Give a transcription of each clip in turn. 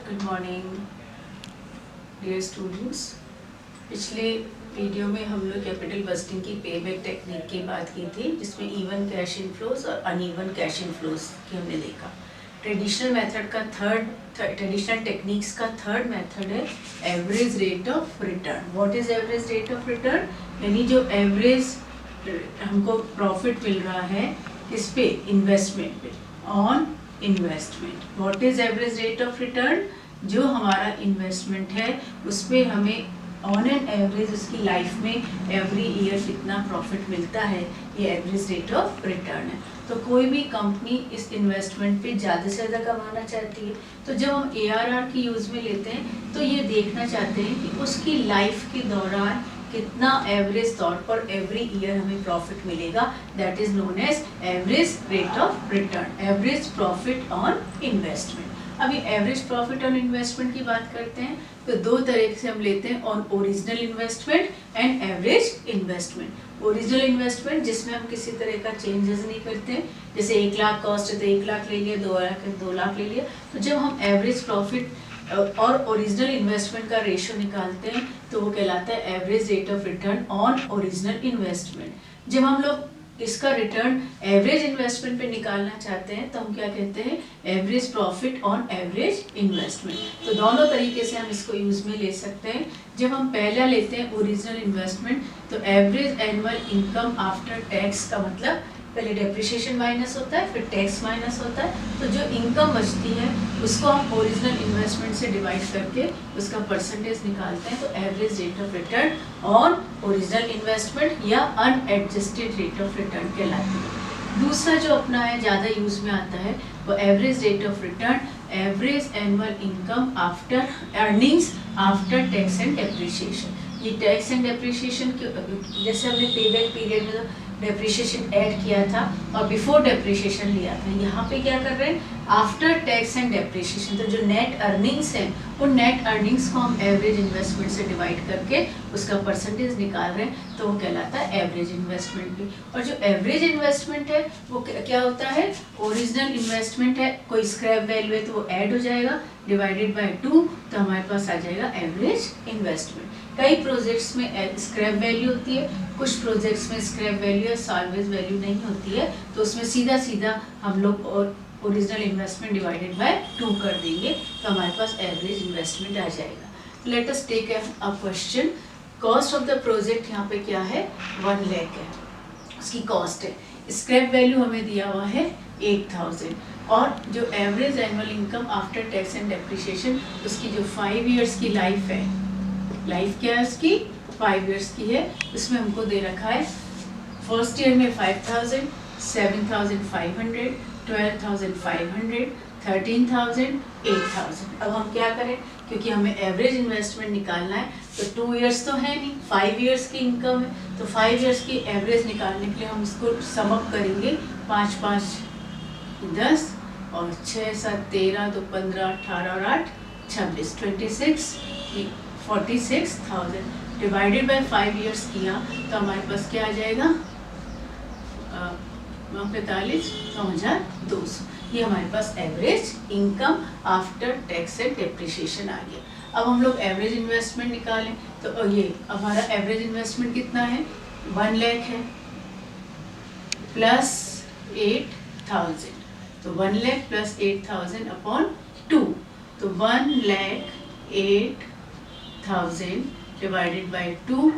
Good morning dear students. पिछले video में हम लोग कैपिटल बजटिंग की पेबैक टेक्निक की बात की थी, जिसमें इवन कैश इनफ्लोज और अनइवन कैश इनफ्लोज की हमने देखा। ट्रेडिशनल टेक्निक्स का थर्ड मेथड है average rate of return. What is average rate of return? यानी जो एवरेज हमको प्रॉफिट मिल रहा है किस पे? इन्वेस्टमेंट पे, on investment. What is average rate of return? जो हमारा इन्वेस्टमेंट है उस पर हमें ऑन एन एवरेज उसकी लाइफ में एवरी ईयर कितना प्रॉफिट मिलता है, ये एवरेज रेट ऑफ रिटर्न है। तो कोई भी कंपनी इस इन्वेस्टमेंट पे ज़्यादा से ज़्यादा कमाना चाहती है, तो जब हम ARR की यूज़ में लेते हैं तो ये देखना चाहते हैं कि उसकी लाइफ के दौरान कितना एवरेज तौर पर एवरी ईयर हमें प्रॉफिट मिलेगा। That is known as average rate of return, average profit on investment. अभी एवरेज प्रॉफिट ऑन इन्वेस्टमेंट की बात करते हैं तो दो तरह से हम लेते हैं, on original investment and average investment. Original investment जिसमें हम किसी तरह का चेंजेस नहीं करते हैं, जैसे 1 लाख कॉस्ट है तो 1 लाख ले लिया, 2 लाख है 2 लाख ले लिया। तो जब हम एवरेज प्रॉफिट और ओरिजिनल इन्वेस्टमेंट का रेशियो निकालते हैं तो वो कहलाता है average rate of return on original investment. जब हम लोग इसका रिटर्न एवरेज इन्वेस्टमेंट पे निकालना चाहते हैं तो हम क्या कहते हैं? Average profit on average investment. तो दोनों तरीके से हम इसको यूज में ले सकते हैं। जब हम पहला लेते हैं ओरिजिनल इन्वेस्टमेंट तो average annual income after tax का मतलब पहले डेप्रिसिएशन माइनस होता है, फिर टैक्स माइनस होता है। तो जो इनकम बचती है उसको हम ओरिजिनल इन्वेस्टमेंट से डिवाइड करके उसका परसेंटेज निकालते हैं। तो average rate of return on original investment या अनएडजस्टेड रेट ऑफ रिटर्न कहलाती है। दूसरा जो अपना है ज़्यादा यूज में आता है वो average rate of return, average annual income after earnings after tax and depreciation. ये टैक्स एंड डेप्रिसिएशन जैसे हमने पेबैक पीरियड में डेप्रिसिएशन ऐड किया था और बिफोर डेप्रिसिएशन लिया था, यहाँ पे क्या कर रहे हैं? After tax and depreciation. तो जो नेट अर्निंग्स हैं उन नेट अर्निंग्स को हम एवरेज इन्वेस्टमेंट से डिवाइड करके उसका परसेंटेज निकाल रहे हैं, तो वो कहलाता है एवरेज इन्वेस्टमेंट भी। और जो एवरेज इन्वेस्टमेंट है वो क्या होता है? ओरिजिनल इन्वेस्टमेंट है, कोई स्क्रैप वैल्यू है तो वो ऐड हो जाएगा, डिवाइडेड बाय 2 तो हमारे पास आ जाएगा एवरेज इन्वेस्टमेंट। कई प्रोजेक्ट्स में स्क्रैप वैल्यू होती है, कुछ प्रोजेक्ट्स में स्क्रैप वैल्यू या साल्वेज वैल्यू नहीं होती है, तो उसमें सीधा सीधा हम लोग ओरिजिनल इन्वेस्टमेंट डिवाइडेड बाय 2 कर देंगे तो हमारे पास एवरेज इन्वेस्टमेंट आ जाएगा। Let us take a question. Cost of the project यहाँ पे क्या है? 1 लाख है, उसकी कॉस्ट है। स्क्रैप वैल्यू हमें दिया हुआ है 8000 और जो average annual income after tax and depreciation उसकी जो 5 इयर्स की लाइफ है, लाइफ क्या है उसकी? 5 इयर्स की है। उसमें हमको दे रखा है फर्स्ट ईयर में 5000, 7500, 12500, 13000, 8000। अब हम क्या करें? क्योंकि हमें एवरेज इन्वेस्टमेंट निकालना है तो 2 इयर्स तो है नहीं, 5 इयर्स की इनकम है, तो 5 इयर्स की एवरेज निकालने के लिए हम इसको सम अप करेंगे। 5 5 10 और 6 7 13 तो 15 18 और 8 26 26 46,000 डिवाइडेड बाय 5 इयर्स किया तो हमारे पास क्या आ जाएगा? 45,200। ये हमारे पास average income after tax and depreciation आ गया। अब हम लोग एवरेज इन्वेस्टमेंट निकालें तो ये हमारा एवरेज इन्वेस्टमेंट कितना है? 1 लाख है प्लस 8000, तो 1 लाख प्लस 8000 अपॉन 2, तो 1 लाख 8000 डिवाइडेड बाय 2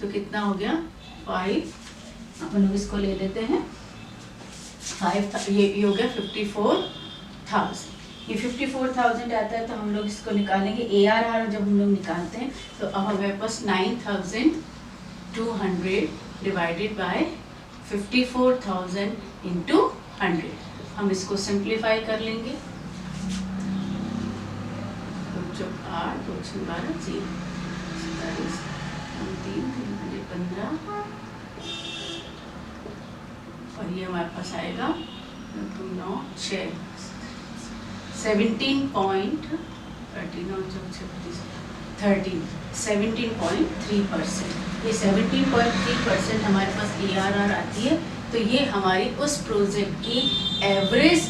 तो कितना हो गया? 5। अपन लोग इसको ले लेते हैं 5, ये हो गया 54,000। ये 54,000 आता है तो हम लोग इसको निकालेंगे। ARR जब हम लोग निकालते हैं तो अब हमारे पास 9200 डिवाइडेड बाय 54,000 इंटू 100। हम इसको सिंप्लीफाई कर लेंगे। 8 2 6 12 0 3 15 और ये हमारे पास आएगा 9 6 17.3%। ये 17.3% हमारे पास ARR आती है। तो ये हमारी उस प्रोजेक्ट की एवरेज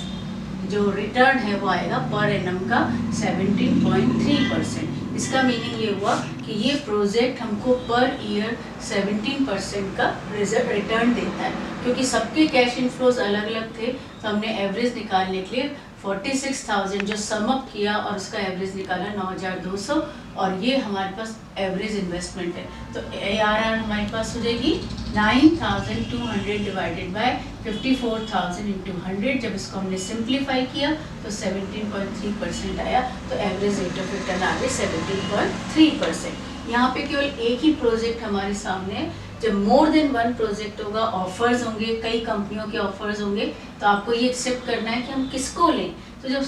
जो रिटर्न है वो आएगा पर एनम का 17.3%। इसका मीनिंग ये हुआ कि ये प्रोजेक्ट हमको पर ईयर 17% का रिटर्न देता है। क्योंकि सबके कैश इनफ्लोज अलग अलग थे तो हमने एवरेज निकालने के लिए 46,000 जो सम अप किया और उसका एवरेज निकाला 9,200, और ये हमारे पास एवरेज इन्वेस्टमेंट है। तो ARR हमारे पास हो जाएगी 9,200 डिवाइडेड बाय 54,000 इंटू 100। जब इसको हमने सिंप्लीफाई किया तो 17.3% आया। तो एवरेज रेट ऑफ रिटर्न आ गई 17.3%। यहाँ पे केवल एक ही प्रोजेक्ट हमारे सामने है। जब मोर देन वन प्रोजेक्ट होगा, ऑफर्स होंगे, कई कंपनियों के ऑफर्स होंगे, तो आपको ये एक्सेप्ट करना है कि हम किसको लें। तो जब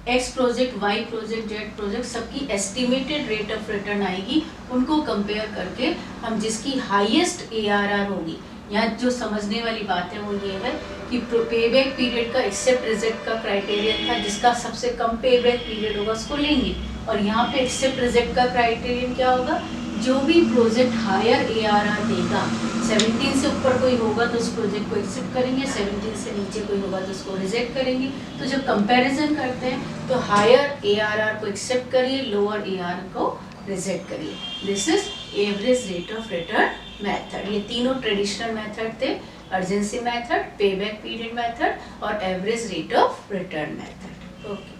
X project, Y project, Z project सबकी एस्टिमेटेड रेट ऑफ रिटर्न आएगी, उनको कंपेयर करके हम जिसकी हाईएस्ट ARR होगी, यहाँ जो समझने वाली बात है वो ये है कि पेबैक पीरियड का एक्सेप्ट रिजेक्ट का क्राइटेरियन था, जिसका सबसे कम पेबैक पीरियड होगा उसको लेंगे। और यहाँ पे एक्सेप्ट रिजेक्ट का क्राइटेरियन क्या होगा, जो भी प्रोजेक्ट हायर ARR देगा, 17 से ऊपर कोई होगा तो उस प्रोजेक्ट को एक्सेप्ट करेंगे, 17 से नीचे कोई होगा तो उसको रिजेक्ट करेंगे। तो जब कंपैरिजन करते हैं तो हायर ARR को एक्सेप्ट करिए, लोअर ARR को रिजेक्ट करिए। This is average rate of return method. ये तीनों ट्रेडिशनल मेथड थे, urgency method, payback period method और average rate of return method. Okay.